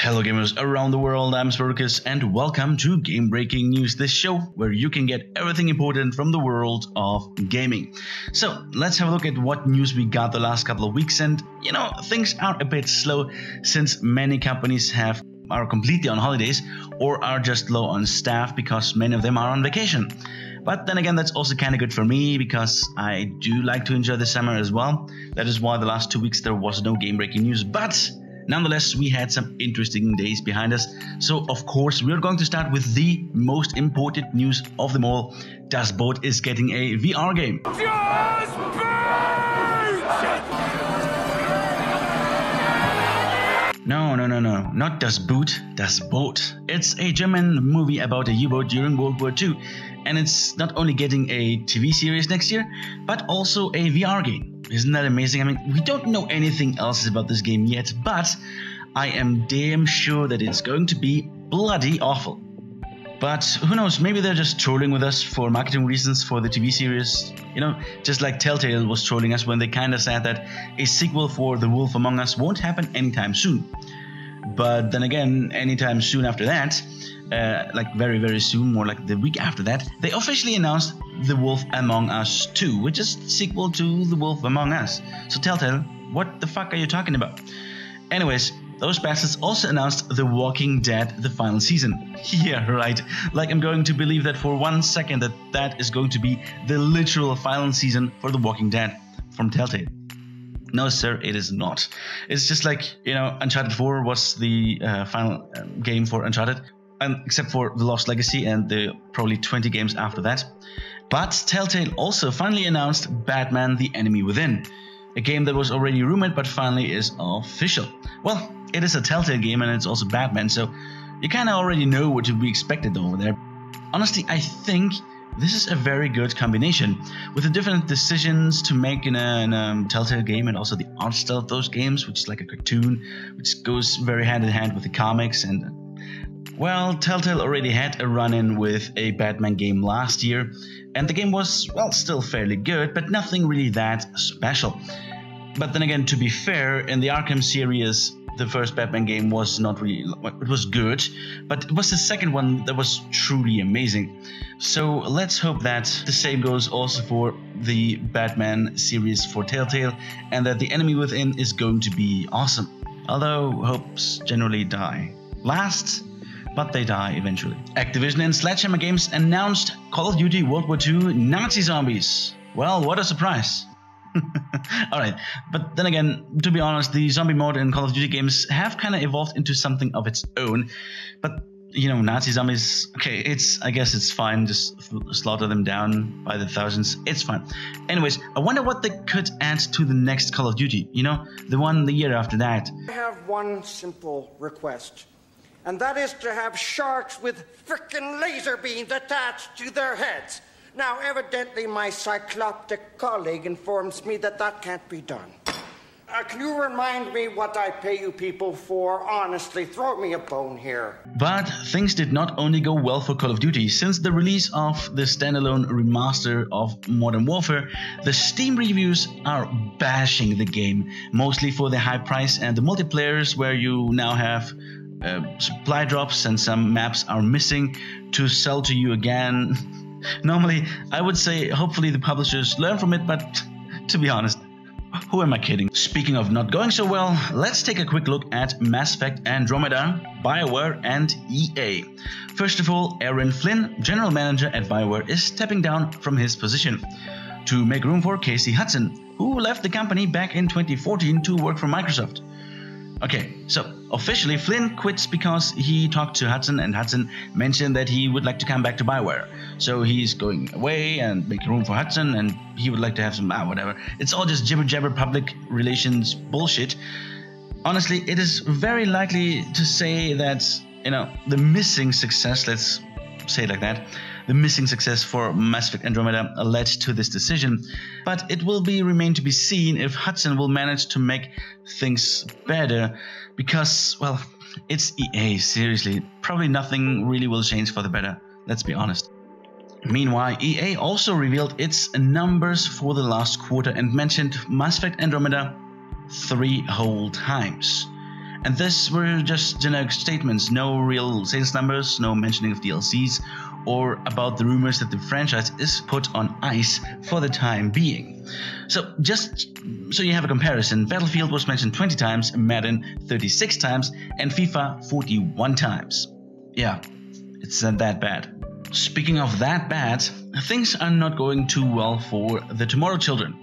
Hello gamers around the world, I'm Spartacus and welcome to Game Breaking News, this show where you can get everything important from the world of gaming. So let's have a look at what news we got the last couple of weeks, and you know, things are a bit slow since many companies are completely on holidays or are just low on staff because many of them are on vacation. But then again, that's also kind of good for me because I do like to enjoy the summer as well. That is why the last 2 weeks there was no Game Breaking News, but nonetheless, we had some interesting days behind us. So, of course, we're going to start with the most important news of them all. Das Boot is getting a VR game. No, not Das Boot, Das Boot. It's a German movie about a U-boat during World War II. And it's not only getting a TV series next year, but also a VR game. Isn't that amazing? I mean, we don't know anything else about this game yet, but I am damn sure that it's going to be bloody awful. But who knows, maybe they're just trolling with us for marketing reasons for the TV series. You know, just like Telltale was trolling us when they kind of said that a sequel for The Wolf Among Us won't happen anytime soon. But then again, anytime soon after that, like very soon, more like the week after that, they officially announced The Wolf Among Us 2, which is sequel to The Wolf Among Us. So Telltale, what the fuck are you talking about? Anyways, those bastards also announced The Walking Dead, the final season. Yeah, right. Like I'm going to believe that for 1 second that is going to be the literal final season for The Walking Dead from Telltale. No, sir, it is not. It's just like, you know, Uncharted 4 was the final game for Uncharted, except for The Lost Legacy and the probably 20 games after that. But Telltale also finally announced Batman: The Enemy Within, a game that was already rumored but finally is official. Well, it is a Telltale game and it's also Batman, so you kind of already know what to be expected over there. Honestly, I think this is a very good combination with the different decisions to make in a Telltale game and also the art style of those games, which is like a cartoon, which goes very hand in hand with the comics. And well, Telltale already had a run-in with a Batman game last year, and the game was, well, still fairly good, but nothing really that special. But then again, to be fair, in the Arkham series, the first Batman game was not really, it was good, but it was the second one that was truly amazing. So let's hope that the same goes also for the Batman series for Telltale, and that The Enemy Within is going to be awesome. Although hopes generally die last, but they die eventually. Activision and Sledgehammer Games announced Call of Duty World War II Nazi Zombies. Well, what a surprise. Alright, but then again, to be honest, the zombie mode in Call of Duty games have kind of evolved into something of its own. But, you know, Nazi zombies, okay, I guess it's fine, just slaughter them down by the thousands, it's fine. Anyways, I wonder what they could add to the next Call of Duty, you know, the one the year after that. I have one simple request, and that is to have sharks with frickin' laser beams attached to their heads. Now, evidently, my cycloptic colleague informs me that that can't be done. Can you remind me what I pay you people for? Honestly, throw me a bone here. But things did not only go well for Call of Duty. Since the release of the standalone remaster of Modern Warfare, the Steam reviews are bashing the game, mostly for the high price and the multiplayers where you now have supply drops and some maps are missing to sell to you again. Normally, I would say hopefully the publishers learn from it, but to be honest, who am I kidding? Speaking of not going so well, let's take a quick look at Mass Effect Andromeda, Bioware and EA. First of all, Aaron Flynn, general manager at Bioware, is stepping down from his position to make room for Casey Hudson, who left the company back in 2014 to work for Microsoft. Okay, so officially Flynn quits because he talked to Hudson and Hudson mentioned that he would like to come back to Bioware. So he's going away and making room for Hudson, and he would like to have some, whatever. It's all just jibber-jabber public relations bullshit. Honestly, it is very likely to say that, you know, the missing success, let's say it like that, the missing success for Mass Effect Andromeda led to this decision, but it will remain to be seen if Hudson will manage to make things better, because, well, it's EA, seriously, probably nothing really will change for the better, let's be honest. Meanwhile, EA also revealed its numbers for the last quarter and mentioned Mass Effect Andromeda 3 whole times. And this were just generic statements, no real sales numbers, no mentioning of DLCs, or about the rumors that the franchise is put on ice for the time being. So just so you have a comparison, Battlefield was mentioned 20 times, Madden 36 times, and FIFA 41 times. Yeah, it's not that bad. Speaking of that bad, things are not going too well for the Tomorrow Children.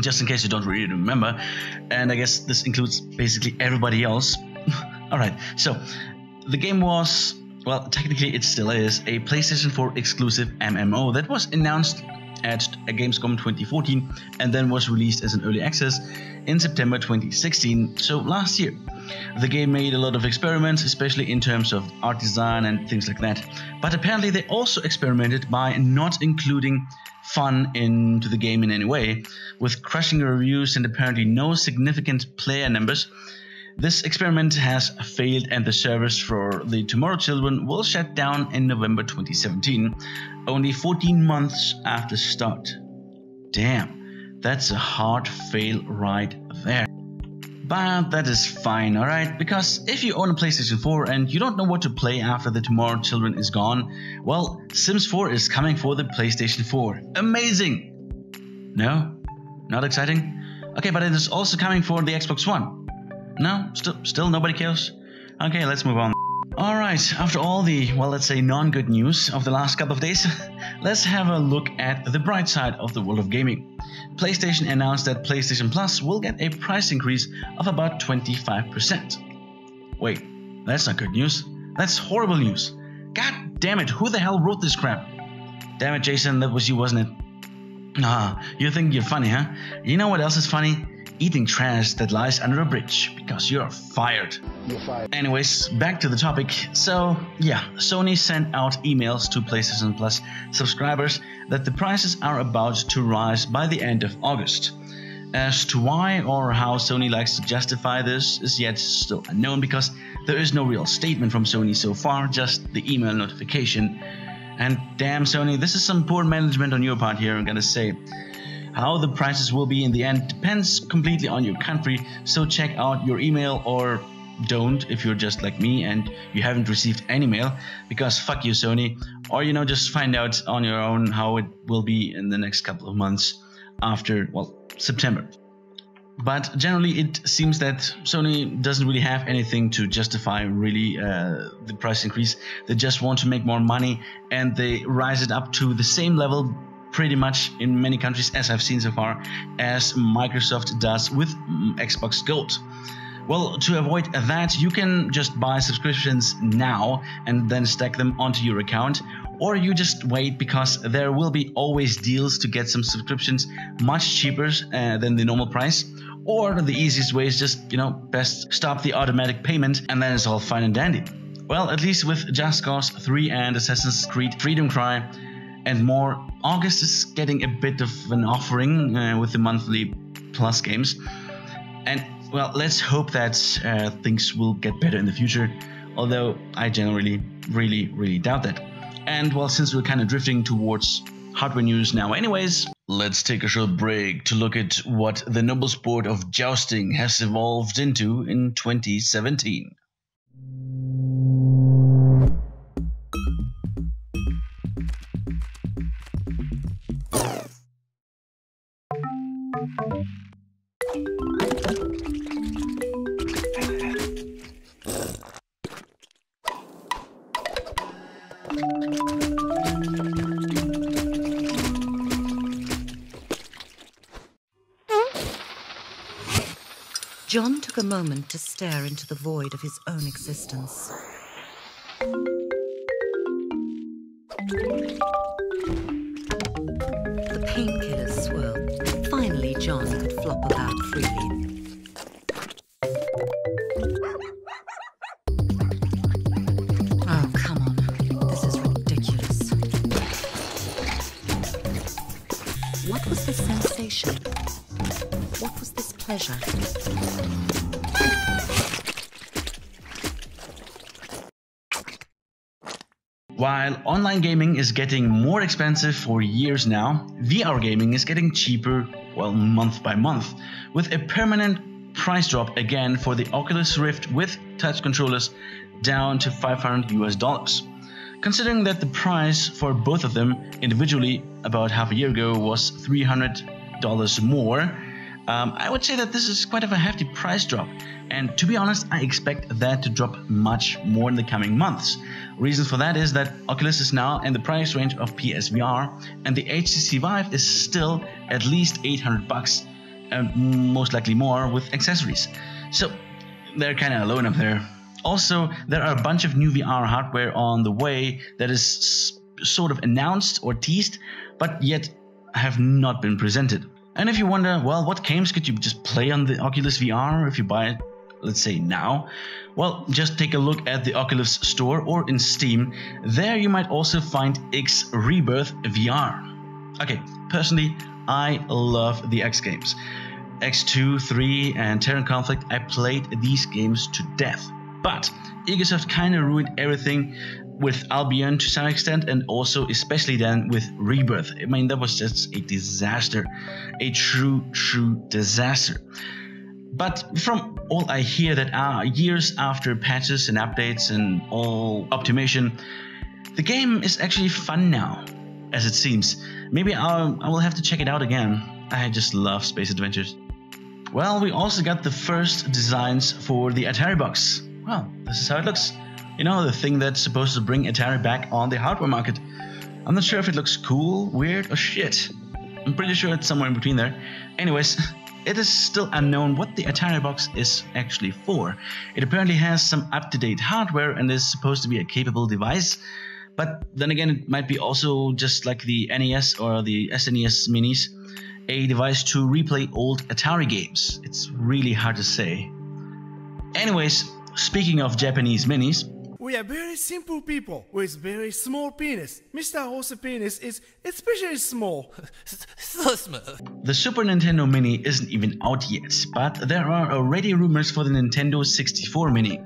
Just in case you don't really remember, and I guess this includes basically everybody else. Alright, so the game was, well, technically it still is, a PlayStation 4 exclusive MMO that was announced at Gamescom 2014 and then was released as an early access in September 2016, so last year. The game made a lot of experiments, especially in terms of art design and things like that, but apparently they also experimented by not including fun into the game in any way, with crushing reviews and apparently no significant player numbers. This experiment has failed and the servers for the Tomorrow Children will shut down in November 2017, only 14 months after start. Damn, that's a hard fail right there. But that is fine, alright? Because if you own a PlayStation 4 and you don't know what to play after the Tomorrow Children is gone, well, Sims 4 is coming for the PlayStation 4. Amazing! No? Not exciting? Okay, but it is also coming for the Xbox One. No? Still nobody cares? Okay, let's move on. Alright, after all the, well, let's say non-good news of the last couple of days, let's have a look at the bright side of the world of gaming. PlayStation announced that PlayStation Plus will get a price increase of about 25%. Wait, that's not good news. That's horrible news. God damn it, who the hell wrote this crap? Damn it, Jason, that was you, wasn't it? Ah, you think you're funny, huh? You know what else is funny? Eating trash that lies under a bridge, because you're fired. You're fired. Anyways, back to the topic. So, yeah, Sony sent out emails to PlayStation Plus subscribers that the prices are about to rise by the end of August. As to why or how Sony likes to justify this is yet still unknown, because there is no real statement from Sony so far, just the email notification. And damn Sony, this is some poor management on your part here, I'm gonna say. How the prices will be in the end depends completely on your country, so check out your email, or don't if you're just like me and you haven't received any mail, because fuck you Sony, or you know, just find out on your own how it will be in the next couple of months after, well, September. But generally it seems that Sony doesn't really have anything to justify really the price increase. They just want to make more money and they rise it up to the same level pretty much in many countries, as I've seen so far, as Microsoft does with Xbox Gold. Well, to avoid that, you can just buy subscriptions now and then stack them onto your account, or you just wait, because there will be always deals to get some subscriptions much cheaper than the normal price. Or the easiest way is just, you know, best stop the automatic payment and then it's all fine and dandy. Well, at least with Just Cause 3 and Assassin's Creed Freedom Cry and more, August is getting a bit of an offering with the monthly Plus games. And well, let's hope that things will get better in the future, although I generally really doubt that. And well, since we're kind of drifting towards hardware news now anyways, let's take a short break to look at what the noble sport of jousting has evolved into in 2017. John took a moment to stare into the void of his own existence. The painkillers swirled. Finally, John could flop about freely. Oh, come on. This is ridiculous. What was this sensation? What was this pleasure? While online gaming is getting more expensive for years now, VR gaming is getting cheaper, well, month by month, with a permanent price drop again for the Oculus Rift with touch controllers down to $500 US. Considering that the price for both of them individually about half a year ago was $300 more, I would say that this is quite of a hefty price drop. And to be honest, I expect that to drop much more in the coming months. Reason for that is that Oculus is now in the price range of PSVR, and the HTC Vive is still at least $800, and most likely more with accessories. So they're kind of alone up there. Also, there are a bunch of new VR hardware on the way that is sort of announced or teased, but yet have not been presented. And if you wonder, well, what games could you just play on the Oculus VR if you buy it, let's say now? Well, just take a look at the Oculus store or in Steam. There you might also find X Rebirth Vr. Okay, personally, I love the X games. X2, 3 and Terran Conflict, I played these games to death. But Ubisoft kinda ruined everything with Albion to some extent, and also especially then with Rebirth. I mean, that was just a disaster. A true disaster. But from all I hear that years after patches and updates and all optimization, the game is actually fun now, as it seems. Maybe I will have to check it out again. I just love space adventures. Well, we also got the first designs for the Atari box. Well, this is how it looks. You know, the thing that's supposed to bring Atari back on the hardware market. I'm not sure if it looks cool, weird, or shit. I'm pretty sure it's somewhere in between there. Anyways, it is still unknown what the Atari box is actually for. It apparently has some up-to-date hardware and is supposed to be a capable device. But then again, it might be also just like the NES or the SNES minis, a device to replay old Atari games. It's really hard to say. Anyways, speaking of Japanese minis, we are very simple people with very small penis. Mr. Horse penis is especially small. So small. The Super Nintendo Mini isn't even out yet, but there are already rumors for the Nintendo 64 Mini,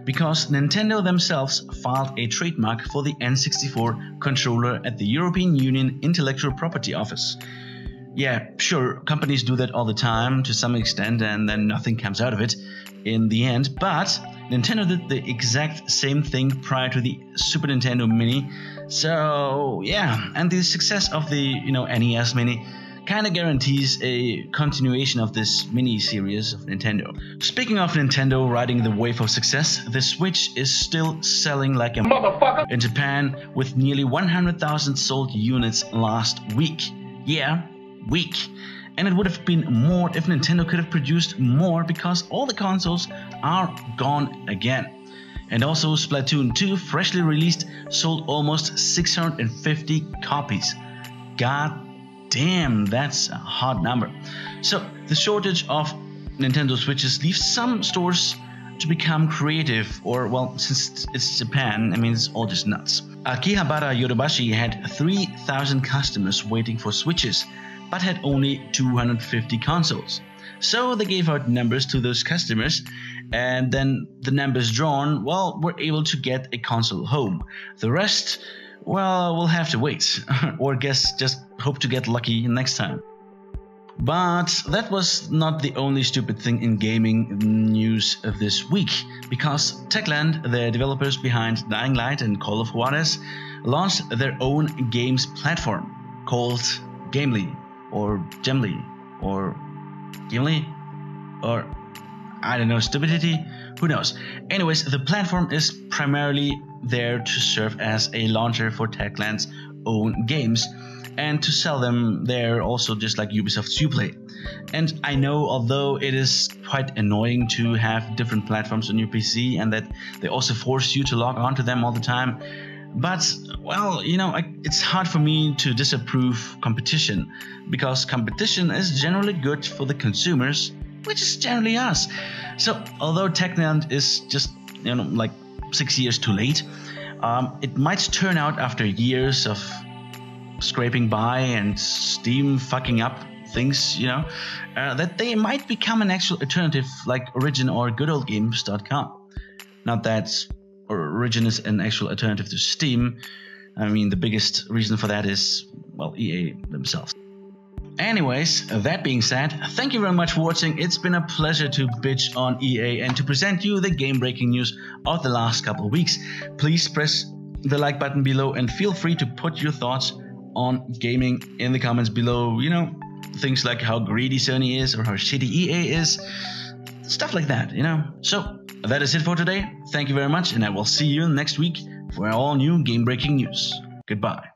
because Nintendo themselves filed a trademark for the N64 controller at the European Union Intellectual Property Office. Yeah, sure, companies do that all the time to some extent, and then nothing comes out of it in the end, but Nintendo did the exact same thing prior to the Super Nintendo Mini. So yeah, and the success of the NES Mini kind of guarantees a continuation of this mini series of Nintendo. Speaking of Nintendo riding the wave of success, the Switch is still selling like a motherfucker in Japan with nearly 100,000 sold units last week. Yeah, week. And it would have been more if Nintendo could have produced more, because all the consoles are gone again. And also Splatoon 2, freshly released, sold almost 650 copies. God damn, that's a hot number. So the shortage of Nintendo Switches leaves some stores to become creative, or well, since it's Japan, I mean, it's all just nuts. Akihabara Yodobashi had 3,000 customers waiting for Switches, but had only 250 consoles. So they gave out numbers to those customers, and then the numbers drawn, well, were able to get a console home. The rest, well, we'll have to wait, or guess just hope to get lucky next time. But that was not the only stupid thing in gaming news of this week, because Techland, the developers behind Dying Light and Call of Juarez, launched their own games platform called Gamely, or Gemly, or Gimli, or I don't know, stupidity, who knows. Anyways, the platform is primarily there to serve as a launcher for Techland's own games, and to sell them there also, just like Ubisoft's Uplay. And I know, although it is quite annoying to have different platforms on your PC and that they also force you to log on to them all the time, but, well, it's hard for me to disapprove competition, because competition is generally good for the consumers, which is generally us. So, although Techland is just, like 6 years too late, it might turn out after years of scraping by and Steam fucking up things, that they might become an actual alternative like Origin or goodoldgames.com. Not that Origin is an actual alternative to Steam. I mean, the biggest reason for that is, well, EA themselves. Anyways, that being said, thank you very much for watching. It's been a pleasure to bitch on EA and to present you the game-breaking news of the last couple of weeks. Please press the like button below and feel free to put your thoughts on gaming in the comments below. You know, things like how greedy Sony is or how shitty EA is. Stuff like that, you know. So, that is it for today. Thank you very much, and I will see you next week for all new game-breaking news. Goodbye.